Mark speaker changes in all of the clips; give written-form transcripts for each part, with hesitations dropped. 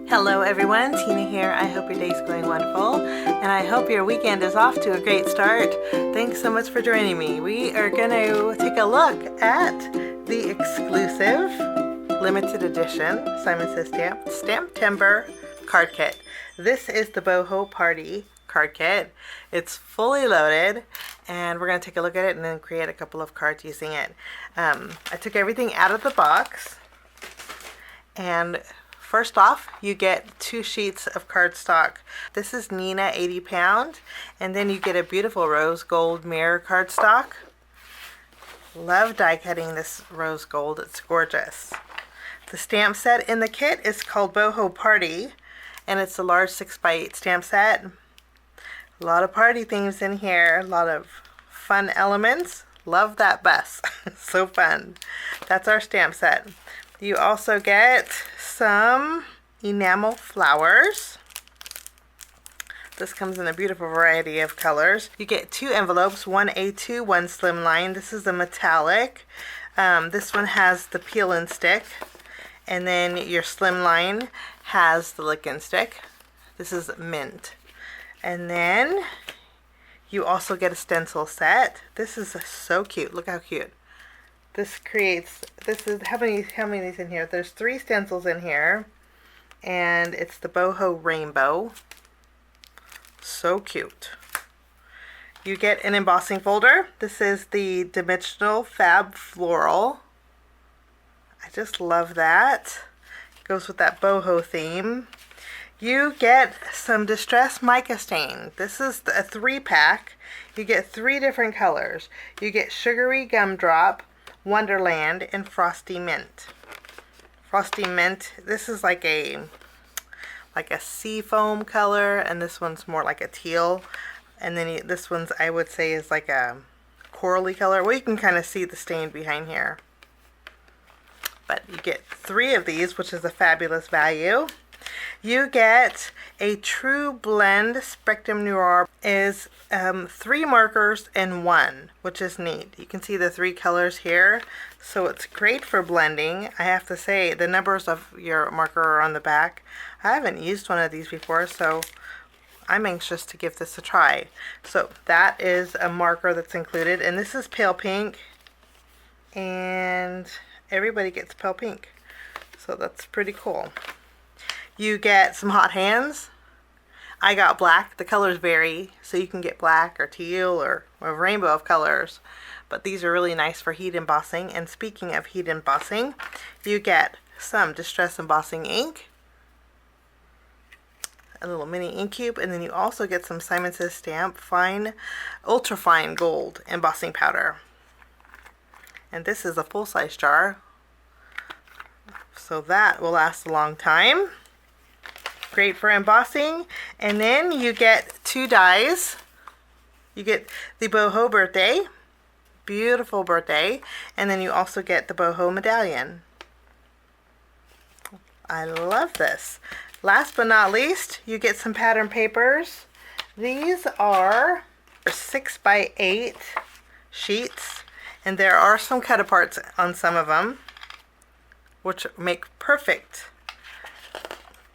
Speaker 1: Hello everyone, Tina here. I hope your day's going wonderful and I hope your weekend is off to a great start. Thanks so much for joining me. We are going to take a look at the exclusive limited edition Simon Says STAMPtember card kit. This is the Boho Party card kit. It's fully loaded and we're going to take a look at it and then create a couple of cards using it. I took everything out of the box, and first off, you get 2 sheets of cardstock. This is Neenah 80 pound, and then you get a beautiful rose gold mirror cardstock. Love die cutting this rose gold, it's gorgeous. The stamp set in the kit is called Boho Party, and it's a large 6x8 stamp set. A lot of party themes in here, a lot of fun elements. Love that bus, so fun. That's our stamp set. You also get some enamel flowers. This comes in a beautiful variety of colors. You get 2 envelopes, one A2, one slimline. This is a metallic. This one has the peel and stick, and then your slimline has the lick and stick. This is mint. And then you also get a stencil set. This is so cute. Look how cute. This is how many is in here? There's 3 stencils in here, and it's the Boho Rainbow. So cute. You get an embossing folder. This is the Dimensional Fab Floral. I just love that. It goes with that boho theme. You get some Distress Mica stain. This is a 3-pack. You get 3 different colors. You get Sugary Gumdrop, Wonderland, and Frosty Mint. Frosty Mint, this is like a sea foam color, and this one's more like a teal, and then this one's, I would say, is like a corally color. Well, you can kind of see the stain behind here. But you get 3 of these, which is a fabulous value. You get a True Blend Spectrum Noir. Is 3 markers in 1, which is neat. You can see the 3 colors here, so it's great for blending. I have to say, the numbers of your marker are on the back. I haven't used one of these before, so I'm anxious to give this a try. So that is a marker that's included, and this is pale pink, and everybody gets pale pink, so that's pretty cool. You get some hot hands. I got black. The colors vary, so you can get black or teal or a rainbow of colors. But these are really nice for heat embossing. And speaking of heat embossing, you get some Distress Embossing ink, a little mini ink cube, and then you also get some Simon Says Stamp Fine Ultra Fine Gold Embossing Powder. And this is a full-size jar, so that will last a long time. Great for embossing. And then you get 2 dies. You get the Boho Birthday, beautiful birthday, and then you also get the Boho Medallion. I love this. Last but not least, you get some pattern papers. These are 6x8 sheets, and there are some cut aparts on some of them, which make perfect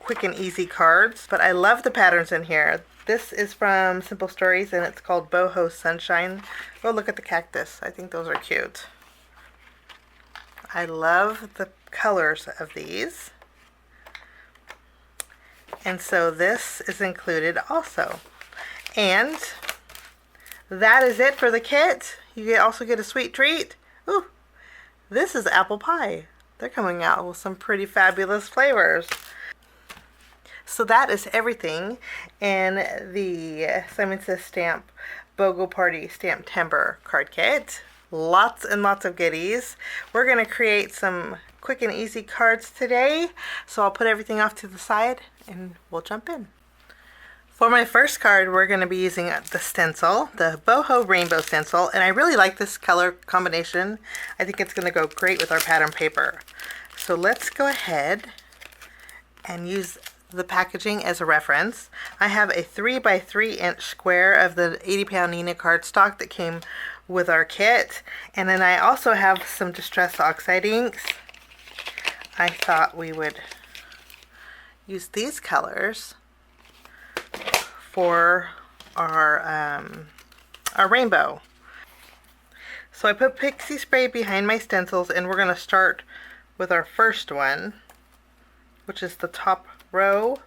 Speaker 1: quick and easy cards. But I love the patterns in here. This is from Simple Stories, and it's called Boho Sunshine. Oh, look at the cactus. I think those are cute. I love the colors of these. And so this is included also. And that is it for the kit. You also get a sweet treat. Ooh, this is apple pie. They're coming out with some pretty fabulous flavors. So that is everything in the Simon Says Stamp Boho Party STAMPtember card kit. Lots and lots of goodies. We're going to create some quick and easy cards today, so I'll put everything off to the side and we'll jump in. For my first card, we're going to be using the stencil, the Boho Rainbow stencil, and I really like this color combination. I think it's going to go great with our pattern paper. So let's go ahead and use the packaging as a reference. I have a 3x3 inch square of the 80 pound Neenah cardstock that came with our kit, and then I also have some Distress Oxide inks. I thought we would use these colors for our rainbow. So I put pixie spray behind my stencils, and we're going to start with our first one, which is the top row.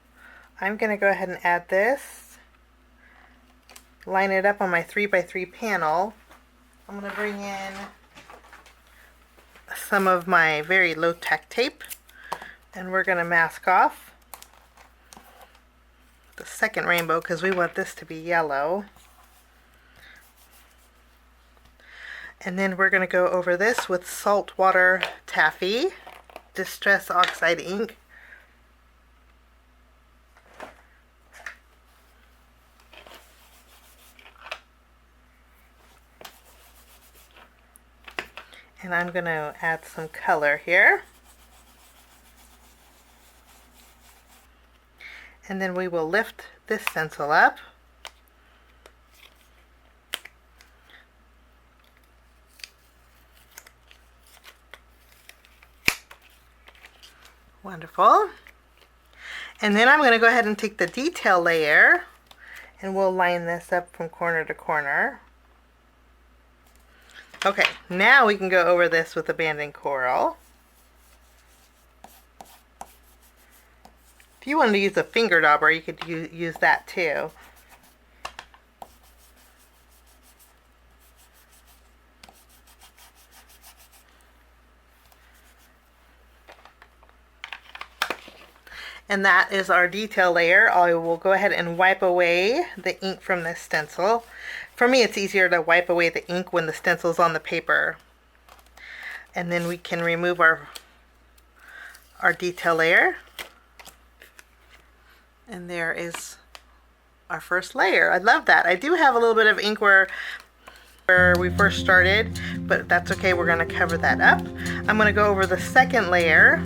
Speaker 1: I'm going to go ahead and add this, line it up on my 3x3 panel. I'm going to bring in some of my very low tack tape, and we're going to mask off the second rainbow because we want this to be yellow. And then we're going to go over this with saltwater taffy, Distress Oxide ink. And I'm going to add some color here. And then we will lift this stencil up. Wonderful. And then I'm going to go ahead and take the detail layer, and we'll line this up from corner to corner. Okay, now we can go over this with abandoned coral. If you wanted to use a finger dauber, you could use that too. And that is our detail layer. I will go ahead and wipe away the ink from this stencil. For me, it's easier to wipe away the ink when the stencil's on the paper. And then we can remove our detail layer. And there is our first layer. I love that. I do have a little bit of ink where we first started, but that's okay. We're going to cover that up. I'm going to go over the second layer.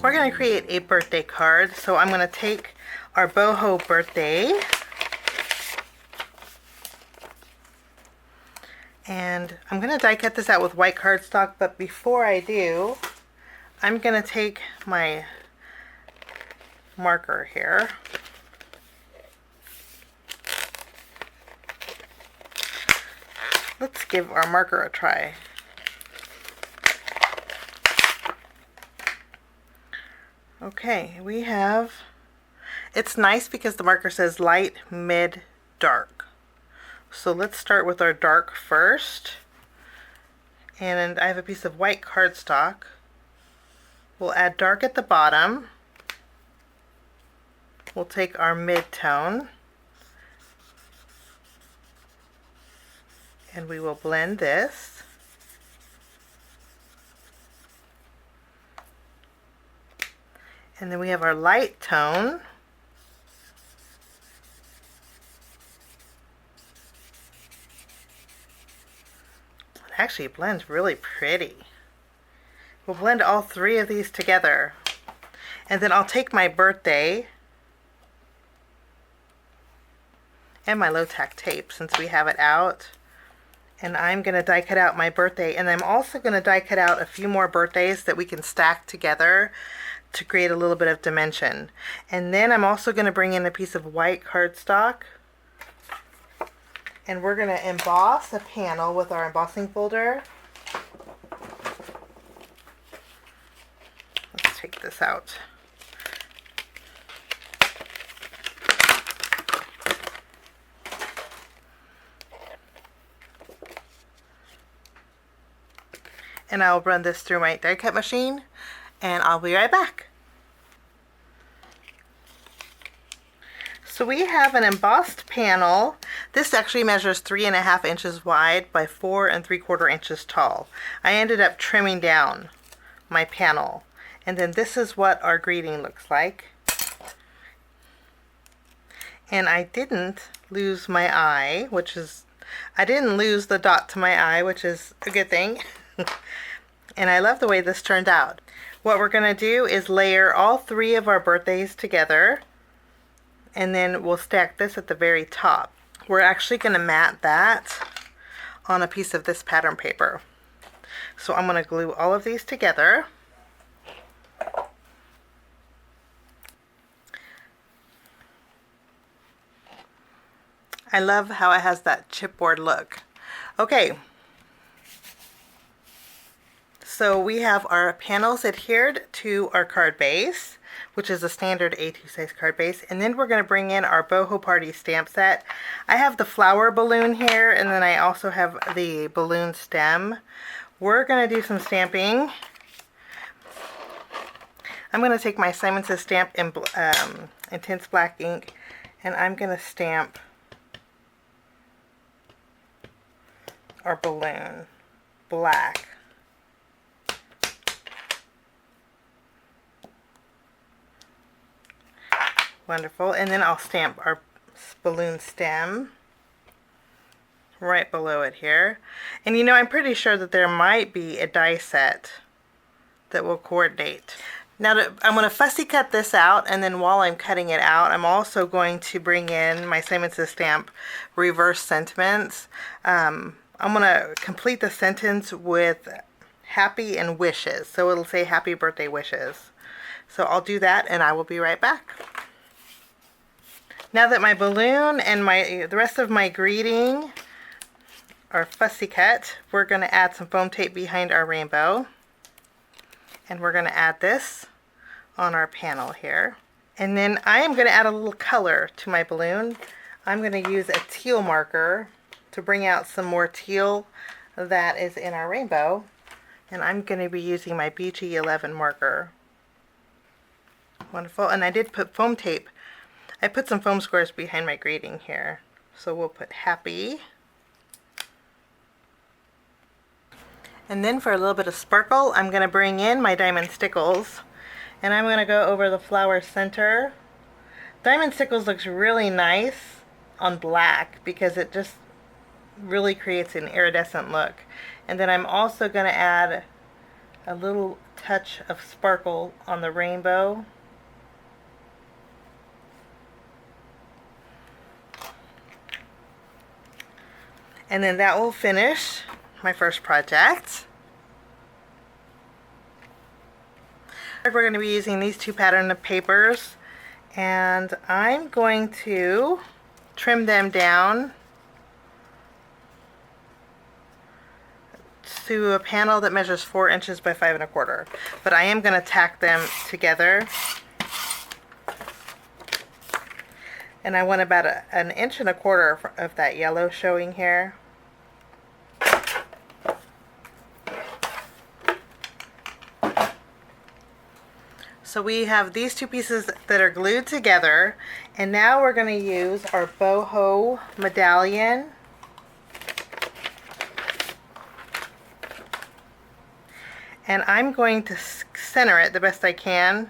Speaker 1: We're going to create a birthday card, so I'm going to take our boho birthday and I'm going to die cut this out with white cardstock, but before I do, I'm going to take my marker here. Let's give our marker a try. Okay, we have, it's nice because the marker says light, mid, dark. So let's start with our dark first. And I have a piece of white cardstock. We'll add dark at the bottom. We'll take our mid-tone. And we will blend this. And then we have our light tone. It actually blends really pretty. We'll blend all three of these together. And then I'll take my birthday and my low tack tape since we have it out. And I'm going to die cut out my birthday, and I'm also going to die cut out a few more birthdays that we can stack together to create a little bit of dimension. And then I'm also going to bring in a piece of white cardstock, and we're going to emboss a panel with our embossing folder. Let's take this out. And I'll run this through my die cut machine, and I'll be right back. So we have an embossed panel. This actually measures 3.5 inches wide by 4 3/4 inches tall. I ended up trimming down my panel, and then this is what our greeting looks like. And I didn't lose my eye, I didn't lose the dot to my eye, which is a good thing. And I love the way this turned out. What we're going to do is layer all three of our birthdays together, and then we'll stack this at the very top. We're actually going to mat that on a piece of this pattern paper. So I'm going to glue all of these together. I love how it has that chipboard look. Okay. So we have our panels adhered to our card base, which is a standard A2 size card base. And then we're going to bring in our Boho Party stamp set. I have the flower balloon here, and then I also have the balloon stem. We're going to do some stamping. I'm going to take my Simon Says Stamp Intense Black ink, and I'm going to stamp our balloon black. Wonderful. And then I'll stamp our balloon stem right below it here. And you know, I'm pretty sure that there might be a die set that will coordinate. Now I'm going to fussy cut this out, and then while I'm cutting it out, I'm also going to bring in my Simon Says Stamp reverse sentiments. I'm going to complete the sentence with happy and wishes. So it'll say happy birthday wishes. So I'll do that, and I will be right back. Now that my balloon and the rest of my greeting are fussy cut, we're going to add some foam tape behind our rainbow. And we're going to add this on our panel here. And then I am going to add a little color to my balloon. I'm going to use a teal marker to bring out some more teal that is in our rainbow. And I'm going to be using my BG11 marker. Wonderful. And I did put foam tape. I put some foam squares behind my greeting here. So we'll put happy. And then for a little bit of sparkle, I'm going to bring in my diamond stickles. And I'm going to go over the flower center. Diamond stickles looks really nice on black because it just really creates an iridescent look. And then I'm also going to add a little touch of sparkle on the rainbow. And then that will finish my first project. We're going to be using these two pattern of papers, and I'm going to trim them down to a panel that measures 4 inches by 5 1/4. But I am going to tack them together. And I want about 1 1/4 inches of that yellow showing here. So we have these two pieces that are glued together, and now we're going to use our Boho medallion. And I'm going to center it the best I can.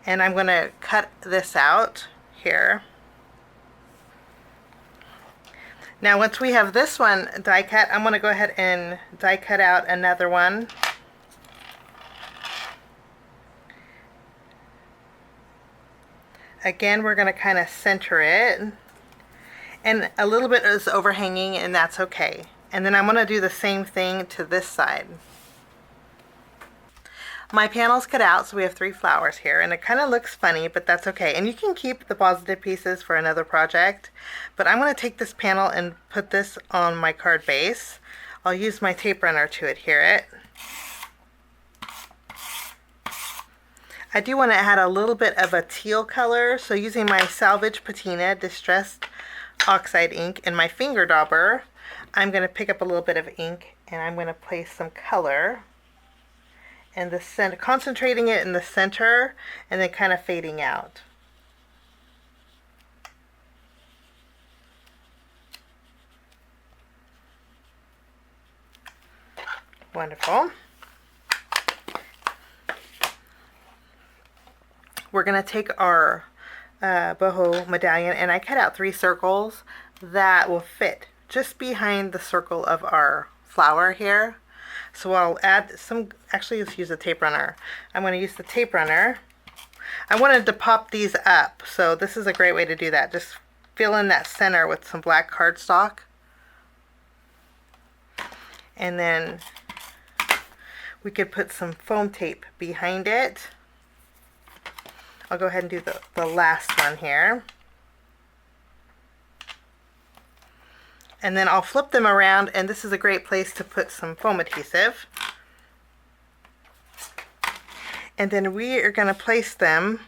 Speaker 1: And I'm going to cut this out here. Now once we have this one die cut, I'm going to go ahead and die cut out another one. Again, we're going to kind of center it. And a little bit is overhanging, and that's okay. And then I'm going to do the same thing to this side. My panel's cut out, so we have 3 flowers here, and it kind of looks funny, but that's okay. And you can keep the positive pieces for another project, but I'm going to take this panel and put this on my card base. I'll use my tape runner to adhere it. I do want to add a little bit of a teal color, so using my Salvage Patina Distressed Oxide ink and my finger dauber, I'm going to pick up a little bit of ink and I'm going to place some color in the center, concentrating it in the center and then kind of fading out. Wonderful. We're going to take our boho medallion, and I cut out 3 circles that will fit just behind the circle of our flower here. So I'll add some, actually let's use a tape runner. I'm going to use the tape runner. I wanted to pop these up, so this is a great way to do that. Just fill in that center with some black cardstock. And then we could put some foam tape behind it. I'll go ahead and do the last one here. And then I'll flip them around, and this is a great place to put some foam adhesive. And then we are going to place them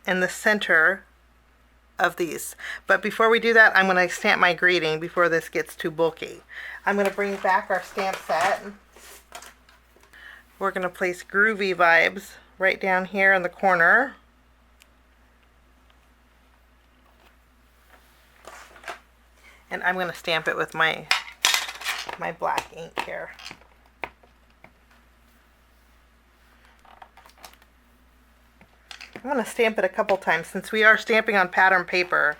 Speaker 1: in the center of these. But before we do that, I'm going to stamp my greeting before this gets too bulky. I'm going to bring back our stamp set. We're going to place Groovy Vibes right down here in the corner. And I'm going to stamp it with my black ink here. I'm going to stamp it a couple times. Since we are stamping on pattern paper,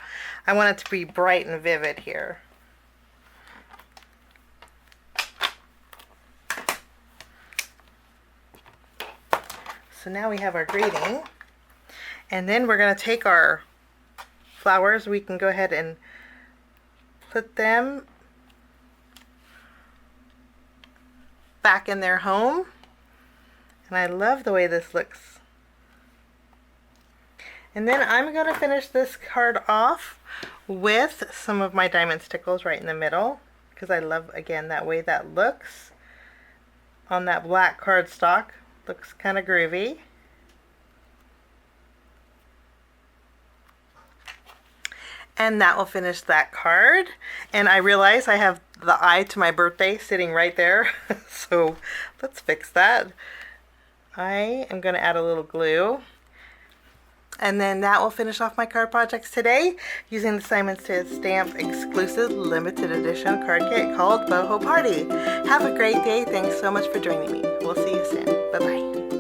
Speaker 1: I want it to be bright and vivid here. So now we have our greeting, and then we're going to take our flowers. We can go ahead and put them back in their home, and I love the way this looks. And then I'm going to finish this card off with some of my diamond stickles right in the middle, because I love, again, that way that looks on that black cardstock. Looks kind of groovy. And that will finish that card. And I realize I have the eye to my birthday sitting right there. So let's fix that. I am going to add a little glue. And then that will finish off my card projects today using the Simon Says Stamp exclusive limited edition card kit called Boho Party. Have a great day. Thanks so much for joining me. We'll see you soon. Bye-bye.